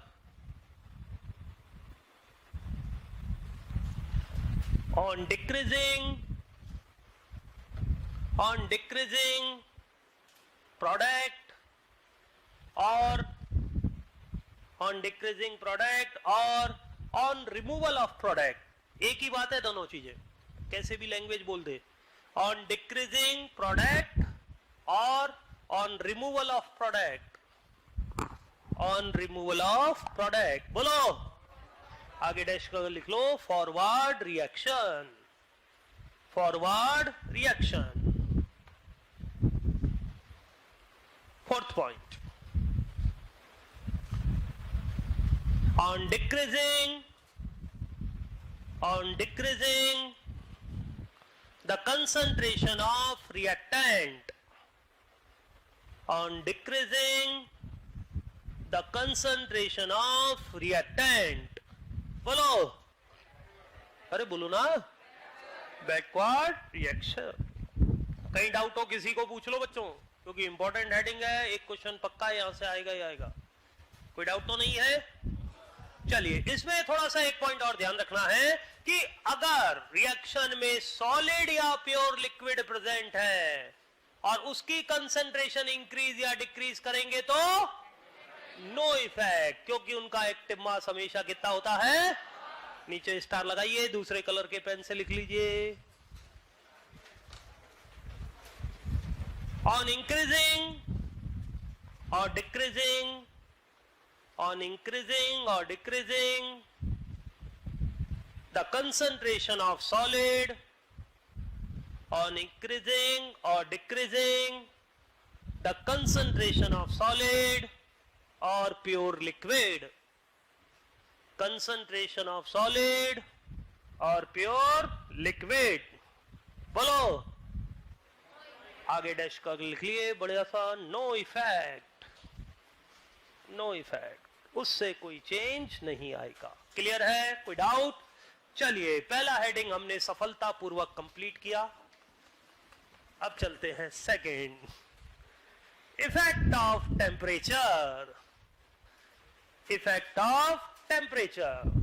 on decreasing product or on decreasing product or on removal of product, एक ही बात है दोनों चीजें, कैसे भी लैंग्वेज बोल दे। on decreasing product or on removal of product, on removal of product, बोलो, आगे डैश कर लिख लो, forward reaction, forward reaction. Fourth point, on decreasing the concentration of reactant, on decreasing the concentration of reactant, बोलो, अरे बोलो ना, backward reaction. कहीं डाउट हो किसी को पूछ लो बच्चों, क्योंकि इंपॉर्टेंट हेडिंग है, एक क्वेश्चन पक्का यहां से आएगा ही आएगा। कोई डाउट तो नहीं है? चलिए, इसमें थोड़ा सा एक पॉइंट और ध्यान रखना है कि अगर रिएक्शन में सॉलिड या प्योर लिक्विड प्रेजेंट है और उसकी कंसंट्रेशन इंक्रीज या डिक्रीज करेंगे तो नो इफेक्ट, क्योंकि उनका एक्टिव मास हमेशा कितना होता है? नीचे स्टार लगाइए, दूसरे कलर के पेन से लिख लीजिए। On increasing or decreasing the concentration of solid, on increasing or decreasing the concentration of solid or pure liquid, concentration of solid or pure liquid, बोलो, आगे डैश का लिख लिए बढ़िया सा, नो इफेक्ट, नो इफेक्ट, उससे कोई चेंज नहीं आएगा। क्लियर है? कोई डाउट? चलिए, पहला हेडिंग हमने सफलतापूर्वक कंप्लीट किया। अब चलते हैं second, effect of temperature, effect of temperature.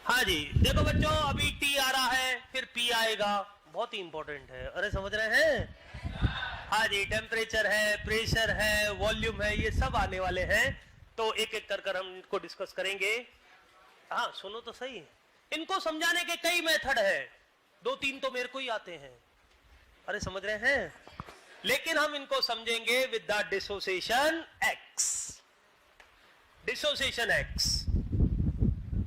हाँ जी, देखो बच्चों, अभी टी आ रहा है, फिर पी आएगा, बहुत ही इंपॉर्टेंट है। अरे समझ रहे हैं? हाँ जी, टेम्परेचर है, प्रेशर है, वॉल्यूम है, ये सब आने वाले हैं, तो एक एक कर हम इनको डिस्कस करेंगे। हाँ सुनो तो सही, इनको समझाने के कई मेथड है, 2-3 तो मेरे को ही आते हैं। अरे समझ रहे हैं? लेकिन हम इनको समझेंगे with the dissociation x, dissociation x.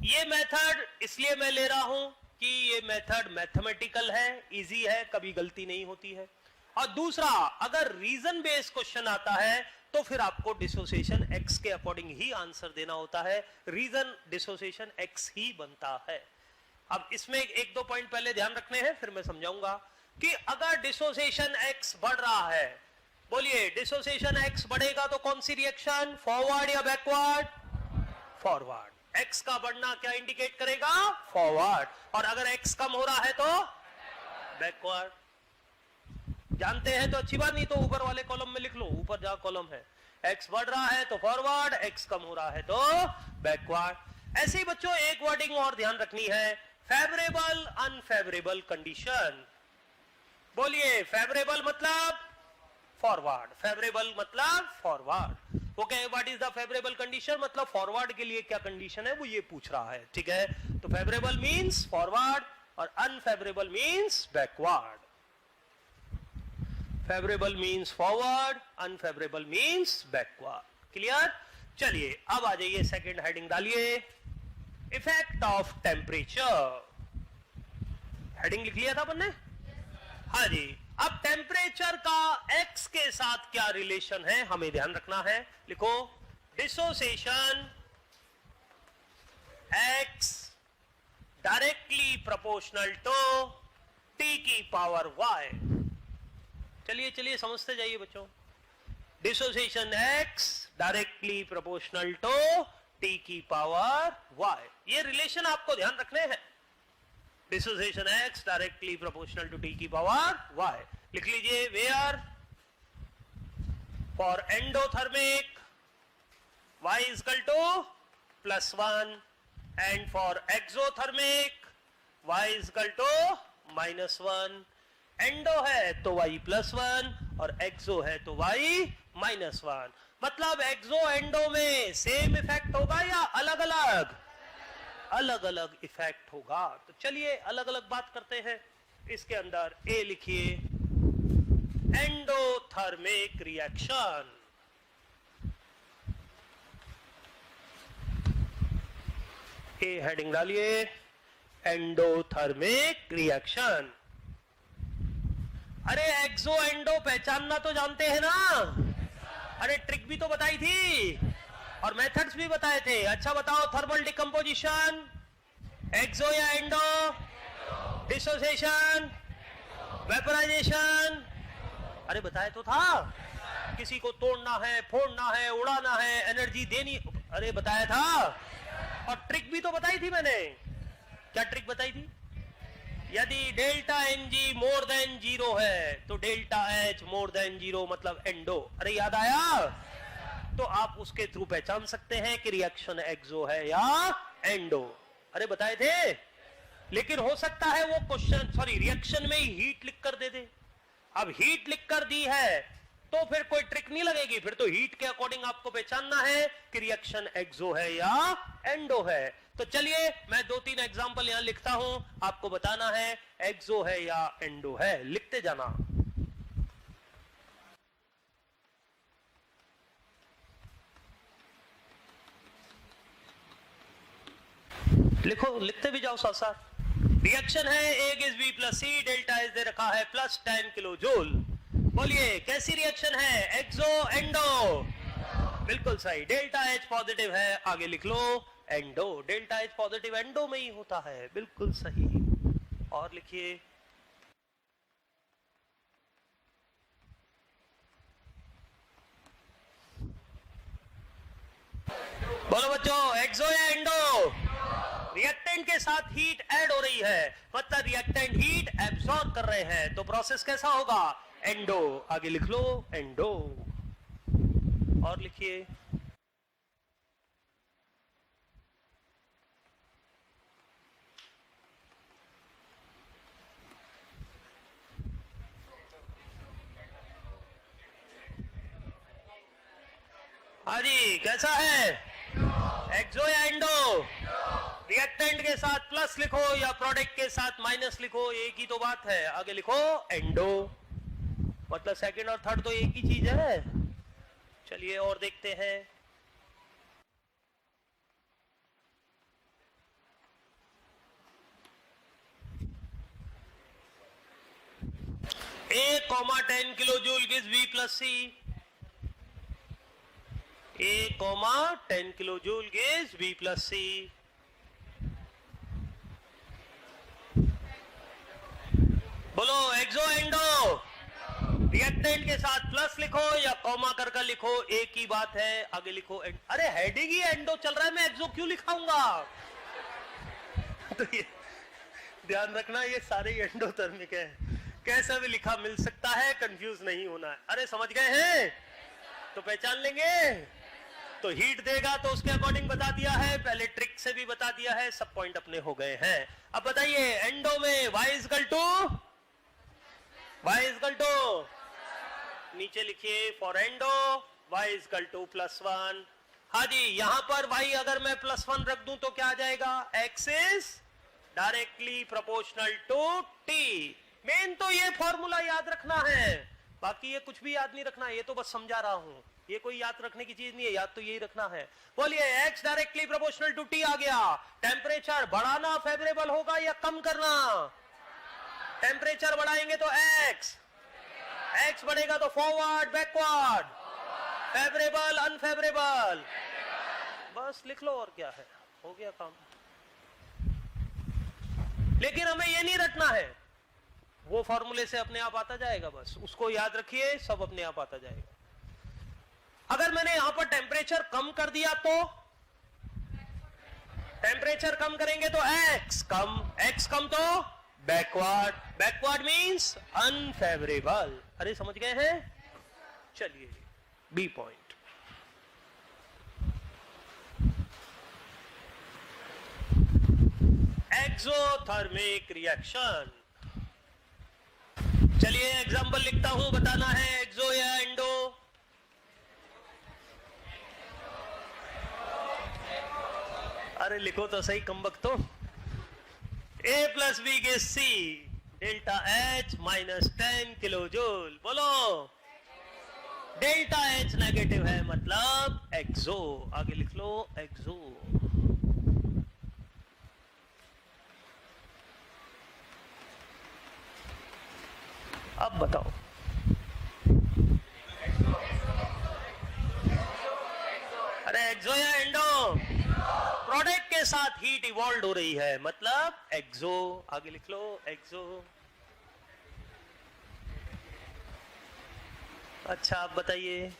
ये मेथड इसलिए मैं ले रहा हूं कि ये मेथड मैथमेटिकल है, इजी है, कभी गलती नहीं होती है। और दूसरा, अगर रीजन बेस्ड क्वेश्चन आता है तो फिर आपको डिसोसिएशन एक्स के अकॉर्डिंग ही आंसर देना होता है, रीजन डिसोसिएशन एक्स ही बनता है। अब इसमें 1-2 पॉइंट पहले ध्यान रखने हैं, फिर मैं समझाऊंगा कि अगर डिसोसिएशन एक्स बढ़ रहा है, बोलिए डिसोसिएशन एक्स बढ़ेगा तो कौन सी रिएक्शन, फॉरवर्ड या बैकवर्ड? फॉरवर्ड। एक्स का बढ़ना क्या इंडिकेट करेगा? फॉरवर्ड। और अगर एक्स कम हो रहा है तो बैकवर्ड। जानते हैं तो अच्छी बात, नहीं तो ऊपर वाले कॉलम में लिख लो, ऊपर जहां कॉलम है x बढ़ रहा है तो फॉरवर्ड, x कम हो रहा है तो बैकवर्ड। ऐसे ही बच्चों एक वर्डिंग और ध्यान रखनी है, फेवरेबल अनफेवरेबल कंडीशन। बोलिए, फेवरेबल मतलब फॉरवर्ड, फेवरेबल मतलब forward. Okay, what is the favourable condition, मतलब फॉरवर्ड के लिए क्या कंडीशन है वो ये पूछ रहा है, ठीक है। तो फेवरेबल मींस फॉरवर्ड और unfavourable means backward. Favourable means forward, unfavourable means backward. Clear? चलिए अब आ जाइए, सेकंड हेडिंग डालिए, इफेक्ट ऑफ टेम्परेचर। हेडिंग लिख लिया था अपन ने? हाँ जी। अब टेम्परेचर का x के साथ क्या रिलेशन है हमें ध्यान रखना है। लिखो, dissociation x directly proportional to t की पावर y। चलिए चलिए समझते जाइए बच्चों। Dissociation x directly proportional to t की पावर y, ये रिलेशन आपको ध्यान रखने हैं। Dissociation x directly proportional to t की पावर y। लिख लीजिए, where for endothermic y is equal to +1 and for exothermic y is equal to -1। Endo है तो y +1 और एक्सो है तो y -1। मतलब एक्सो एंडो में सेम इफेक्ट होगा या अलग अलग? अलग अलग इफेक्ट होगा। तो चलिए अलग अलग बात करते हैं। इसके अंदर ए लिखिए, एंडोथर्मिक रिएक्शन। ए हेडिंग डालिए, एंडोथर्मिक रिएक्शन। अरे एक्सो एंडो पहचानना तो जानते हैं ना? अरे ट्रिक भी तो बताई थी और मेथड्स भी बताए थे। अच्छा बताओ, थर्मल डिकम्पोजिशन एक्सो या एंडो? डिसोसिएशन, वेपराइजेशन, अरे बताए तो था। किसी को तोड़ना है, फोड़ना है, उड़ाना है, एनर्जी देनी, अरे बताया था। और ट्रिक भी तो बताई थी मैंने। क्या ट्रिक बताई थी? यदि डेल्टा Ng मोर देन 0 है तो डेल्टा H मोर देन 0 मतलब एंडो। अरे याद आया? तो आप उसके थ्रू पहचान सकते हैं कि रिएक्शन एक्सो है या एंडो। अरे बताए थे। लेकिन हो सकता है वो क्वेश्चन रिएक्शन में ही हीट लिख कर दे दे। अब हीट लिख कर दी है तो फिर कोई ट्रिक नहीं लगेगी, फिर तो हीट के अकॉर्डिंग आपको पहचानना है कि रिएक्शन एक्सो है या एंडो है। तो चलिए मैं 2-3 एग्जांपल यहां लिखता हूं, आपको बताना है एक्सो है या एंडो है। लिखते जाना। लिखो, लिखते भी जाओ साथ साथ। रिएक्शन है A gives B + C, delta H दे रखा है +10 किलो जूल। बोलिए कैसी रिएक्शन है? Exo endo? बिल्कुल सही। डेल्टा H पॉजिटिव है, आगे लिख लो endo. Delta H positive endo में ही होता है, बिल्कुल सही। और लिखिए, बोलो बच्चों, एक्सो या एंडो? रिएक्टेंट के साथ हीट ऐड हो रही है, मतलब रिएक्टेंट हीट एब्सॉर्ब कर रहे हैं, तो प्रोसेस कैसा होगा? एंडो। आगे लिख लो एंडो। और लिखिए, हाँ जी कैसा है? एक्सो या एंडो? रिएक्टेंट के साथ प्लस लिखो या प्रोडक्ट के साथ माइनस लिखो, एक ही तो बात है। आगे लिखो एंडो, मतलब सेकंड और थर्ड तो एक ही चीज है। चलिए और देखते हैं। A, 10 kilo joule gives B + C। A, 10 kilo joule gives B + C। बोलो एक्सो एंडो? रिएक्टेंट के साथ प्लस लिखो या कॉमा करके लिखो, एक ही बात है। आगे लिखो एंड। अरे हेडिंग ही एंडो चल रहा है, मैं एक्सो क्यों लिखाऊंगा? तो ये ध्यान रखना, ये सारे एंडोथर्मिक है। कैसा भी लिखा मिल सकता है, कंफ्यूज नहीं होना है। अरे समझ गए हैं? तो पहचान लेंगे। तो हीट देगा तो उसके अकॉर्डिंग बता दिया है, पहले ट्रिक से भी बता दिया है, सब पॉइंट अपने हो गए हैं। अब बताइए एंडो में y इक्वल टू नीचे लिखिए for endo y equal to +1। हाँ जी, यहां पर y अगर मैं +1 रख दूं तो क्या आ जाएगा? x is directly proportional to t। Main तो ये फॉर्मूला याद रखना है, बाकी ये कुछ भी याद नहीं रखना, ये तो बस समझा रहा हूं, ये कोई याद रखने की चीज नहीं है, याद तो यही रखना है। बोलिए x directly proportional to t आ गया। टेम्परेचर बढ़ाना फेवरेबल होगा या कम करना? टेम्परेचर बढ़ाएंगे तो x बढ़ेगा तो फॉरवर्ड बैकवर्ड, फेवरेबल अनफेवरेबल, बस लिख लो और क्या है, हो गया काम। लेकिन हमें ये नहीं रटना है, वो फॉर्मूले से अपने आप आता जाएगा, बस उसको याद रखिए, सब अपने आप आता जाएगा। अगर मैंने यहां पर टेम्परेचर कम कर दिया तो टेम्परेचर कम करेंगे तो x कम तो बैकवर्ड मींस अनफेवरेबल। अरे समझ गए हैं? चलिए बी पॉइंट, एक्सोथर्मिक रिएक्शन। चलिए एग्जांपल लिखता हूं, बताना है एक्सो या एंडो। अरे लिखो तो सही कमबख्त तो। A + B = C, delta H -10 kilo joule. बोलो डेल्टा H नेगेटिव है मतलब एक्सो, आगे लिख लो एक्सो। अब बताओ अरे एक्सो या एंडो? प्रोडक्ट के साथ हीट इवॉल्व हो रही है मतलब एक्सो, आगे लिख लो एक्सो। अच्छा आप बताइए,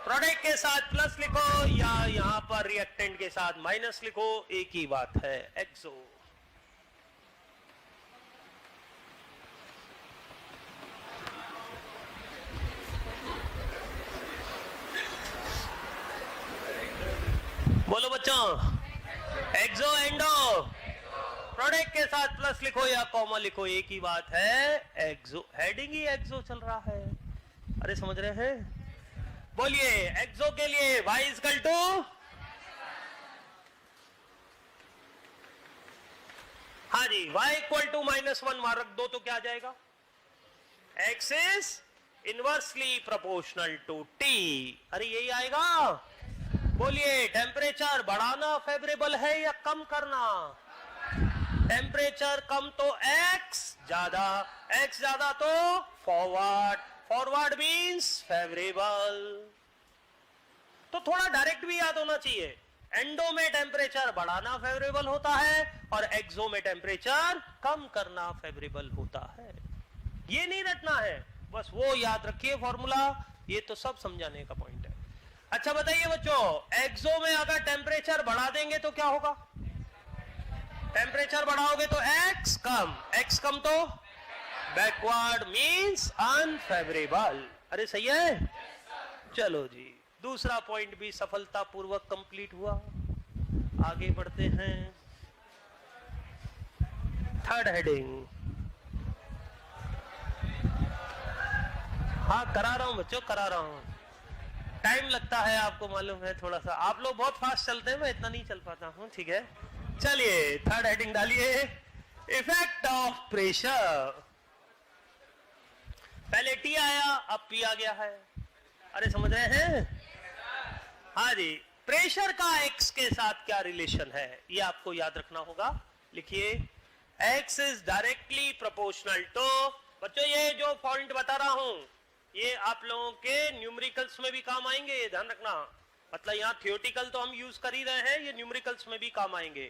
प्रोडक्ट के साथ प्लस लिखो या यहां पर रिएक्टेंट के साथ माइनस लिखो, एक ही बात है एक्सो। बोलो बच्चों, एक्सो एंडो, प्रोडक्ट के साथ प्लस लिखो या कॉमा लिखो, एक ही बात है एक्सो। हेडिंग ही एक्सो चल रहा है, अरे समझ रहे हैं? बोलिए एक्सो के लिए y इक्वल टू, हाँ जी y इक्वल टू -1 मार रख दो तो क्या आ जाएगा? x is inversely proportional to t। अरे यही आएगा। बोलिए टेम्परेचर बढ़ाना फेवरेबल है या कम करना? टेम्परेचर कम तो x ज्यादा तो फॉरवर्ड मींस फेवरेबल। तो थोड़ा डायरेक्ट भी याद होना चाहिए, एंडो में टेम्परेचर बढ़ाना फेवरेबल होता है और एक्सो में टेम्परेचर कम करना फेवरेबल होता है। ये नहीं रटना है, बस वो याद रखिए फॉर्मूला, ये तो सब समझाने का पॉइंट है। अच्छा बताइए बच्चों, एक्सो में अगर टेम्परेचर बढ़ा देंगे तो क्या होगा? टेम्परेचर बढ़ाओगे तो x कम तो बैकवर्ड मींस अनफेवरेबल। अरे सही है? चलो जी, दूसरा पॉइंट भी सफलतापूर्वक कंप्लीट हुआ। आगे बढ़ते हैं, थर्ड हेडिंग। हाँ करा रहा हूं बच्चों, करा रहा हूं, टाइम लगता है आपको मालूम है थोड़ा सा, आप लोग बहुत फास्ट चलते हैं, मैं इतना नहीं चल पाता हूं, ठीक है। चलिए थर्ड हेडिंग डालिए, इफेक्ट ऑफ प्रेशर। पहले टी आया अब पी आ गया है, अरे समझ रहे हैं? हाँ जी, प्रेशर का एक्स के साथ क्या रिलेशन है ये आपको याद रखना होगा। लिखिए x is directly proportional to, बच्चों ये जो पॉइंट बता रहा हूं ये आप लोगों के न्यूमेरिकल्स में भी काम आएंगे, ये ध्यान रखना। मतलब यहाँ थियोरेटिकल तो हम यूज कर ही रहे हैं, ये न्यूमेरिकल्स में भी काम आएंगे।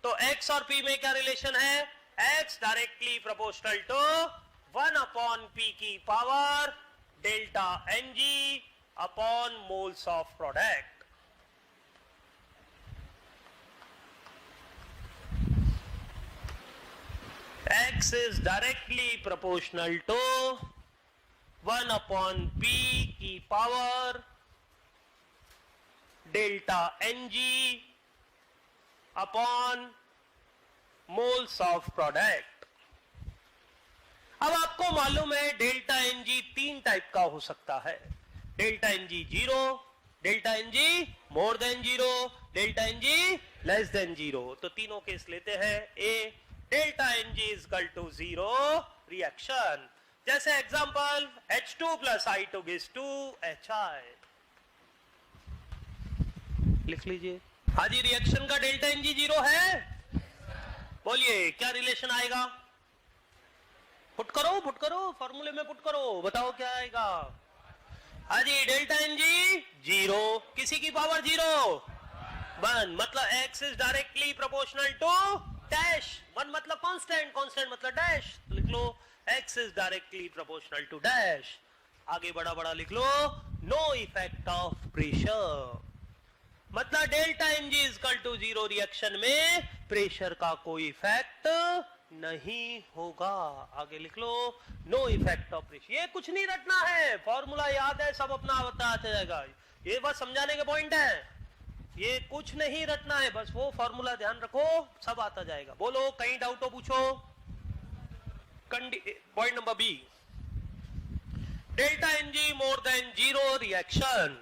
तो x और p में क्या रिलेशन है? x directly proportional to 1/p की power delta Ng upon moles of product. x is directly proportional to 1 upon p की power delta Ng upon moles of product. अब आपको मालूम है डेल्टा Ng 3 टाइप का हो सकता है, delta Ng 0, delta Ng more than 0, delta Ng less than 0। तो तीनों केस लेते हैं। A, delta Ng is equal to 0 reaction, जैसे example H2 plus I2 gives 2 HI, लिख लीजिए। हाँ जी, रिएक्शन का डेल्टा Ng 0 है, बोलिए क्या रिलेशन आएगा? पुट करो फॉर्मूले में पुट करो, बताओ क्या आएगा। हाँ जी, डेल्टा Ng 0, किसी की पावर 0, 1, मतलब x is directly proportional to dash, 1 मतलब कांस्टेंट, कांस्टेंट मतलब डैश, तो लिख लो x is directly proportional to dash. आगे बड़ा बड़ा लिख लो, नो इफेक्ट ऑफ प्रेशर, मतलब delta Ng is equal to 0 reaction में प्रेशर का कोई इफेक्ट नहीं होगा। आगे लिख लो, नो इफेक्ट ऑफ प्रेशर। ये कुछ नहीं रटना है, फॉर्मूला याद है, सब अपना बताते जाएगा, ये बस समझाने के पॉइंट है, ये कुछ नहीं रटना है, बस वो फॉर्मूला ध्यान रखो, सब आता जाएगा। बोलो कहीं डाउट हो पूछो। Point number B, delta Ng more than 0 reaction.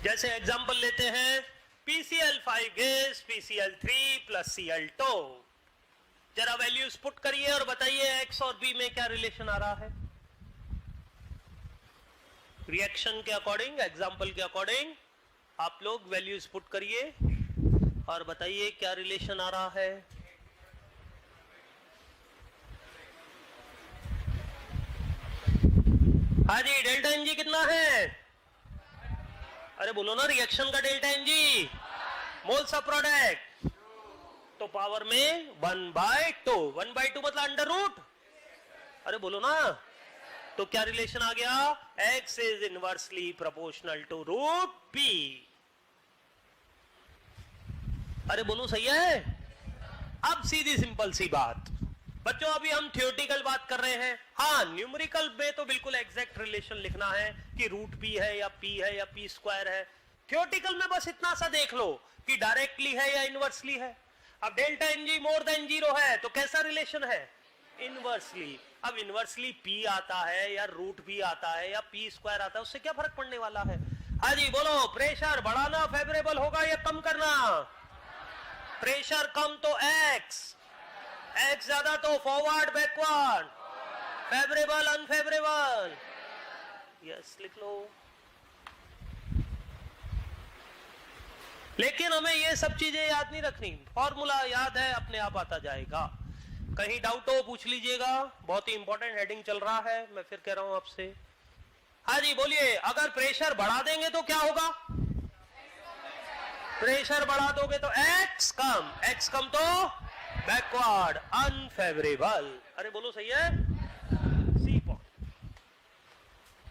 जैसे एग्जांपल लेते हैं PCl5 gas PCl3 plus Cl2, जरा वैल्यूज पुट करिए और बताइए x और b में क्या रिलेशन आ रहा है रिएक्शन के अकॉर्डिंग, एग्जांपल के अकॉर्डिंग। आप लोग वैल्यूज पुट करिए और बताइए क्या रिलेशन आ रहा है। हाँ जी, डेल्टा Ng कितना है? अरे बोलो ना, रिएक्शन का delta Ng, moles of product, तो पावर में 1/2, 1/2 मतलब अंडर रूट, अरे बोलो ना, तो क्या रिलेशन आ गया? x is inversely proportional to root p, अरे बोलो सही है। अब सीधी सिंपल सी बात बच्चों, अभी हम थियोरेटिकल बात कर रहे हैं। हाँ, न्यूमेरिकल में तो बिल्कुल एग्जैक्ट रिलेशन लिखना है कि रूट पी है या पी है या पी स्क्वायर है। थियोरेटिकल में बस इतना सा देख लो कि डायरेक्टली है या इनवर्सली है। अब डेल्टा Ng मोर देन 0 है तो कैसा रिलेशन है? इनवर्सली। अब इनवर्सली पी आता है या रूट पी आता है या पी स्क्वायर आता है, उससे क्या फर्क पड़ने वाला है? हाँ जी बोलो, प्रेशर बढ़ाना फेवरेबल होगा या कम करना? प्रेशर कम तो एक्स ज्यादा तो forward backward, favourable unfavourable, yes लिख लो। लेकिन हमें ये सब चीजें याद नहीं रखनी, फॉर्मूला याद है, अपने आप आता जाएगा। कहीं डाउट हो पूछ लीजिएगा, बहुत ही इंपॉर्टेंट हेडिंग चल रहा है, मैं फिर कह रहा हूं आपसे। हाँ जी बोलिए, अगर प्रेशर बढ़ा देंगे तो क्या होगा? प्रेशर बढ़ा दोगे तो एक्स कम तो बैकवर्ड अनफेवरेबल, अरे बोलो सही है। C point,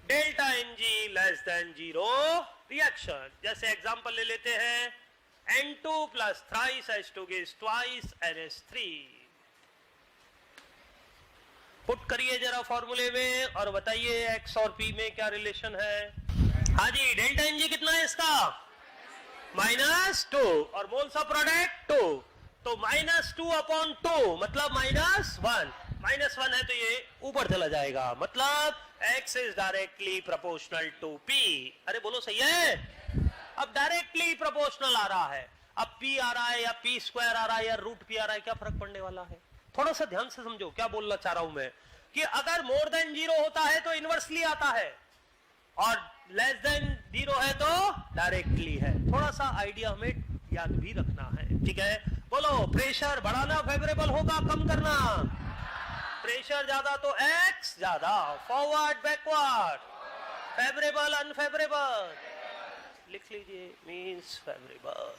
delta Ng less than 0 reaction, जैसे एग्जांपल ले लेते हैं N2 plus thrice H2 gives twice NH3। Put करिए जरा फॉर्मूले में और बताइए x और p में क्या रिलेशन है। हाँ जी, डेल्टा Ng कितना है इसका? -2 और मोल्स ऑफ प्रोडक्ट 2, तो -2/2 मतलब -1, -1 है तो ये ऊपर चला जाएगा, मतलब x is directly proportional to p, अरे बोलो सही है। अब डायरेक्टली प्रोपोर्शनल आ रहा है, अब p आ रहा है या p स्क्वायर आ रहा है या रूट p आ रहा है, क्या फर्क पड़ने वाला है? थोड़ा सा ध्यान से समझो क्या बोलना चाह रहा हूं मैं, कि अगर मोर देन 0 होता है तो इनवर्सली आता है और लेस देन 0 है तो डायरेक्टली है। थोड़ा सा आइडिया हमें याद भी रखना है, ठीक है। बोलो, प्रेशर बढ़ाना फेवरेबल होगा कम करना? प्रेशर ज्यादा तो एक्स ज्यादा, फॉरवर्ड बैकवर्ड, फेवरेबल अनफेवरेबल, लिख लीजिए, मींस फेवरेबल।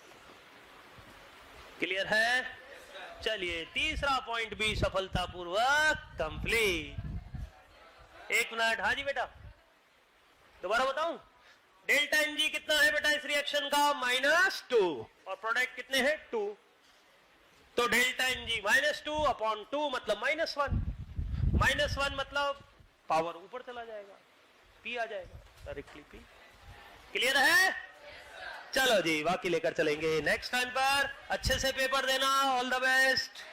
क्लियर है? चलिए तीसरा पॉइंट भी सफलतापूर्वक कंप्लीट। 1 मिनट, हाँ जी बेटा दोबारा बताऊं? डेल्टा एन जी कितना है बेटा इस रिएक्शन का? -2 और प्रोडक्ट कितने हैं? 2। तो डेल्टा एन जी -2 अपॉन 2 मतलब -1। -1 मतलब पावर ऊपर चला जाएगा, पी आ जाएगा डायरेक्टली पी। क्लियर है? चलो जी बाकी लेकर चलेंगे नेक्स्ट टाइम पर। अच्छे से पेपर देना। All the best.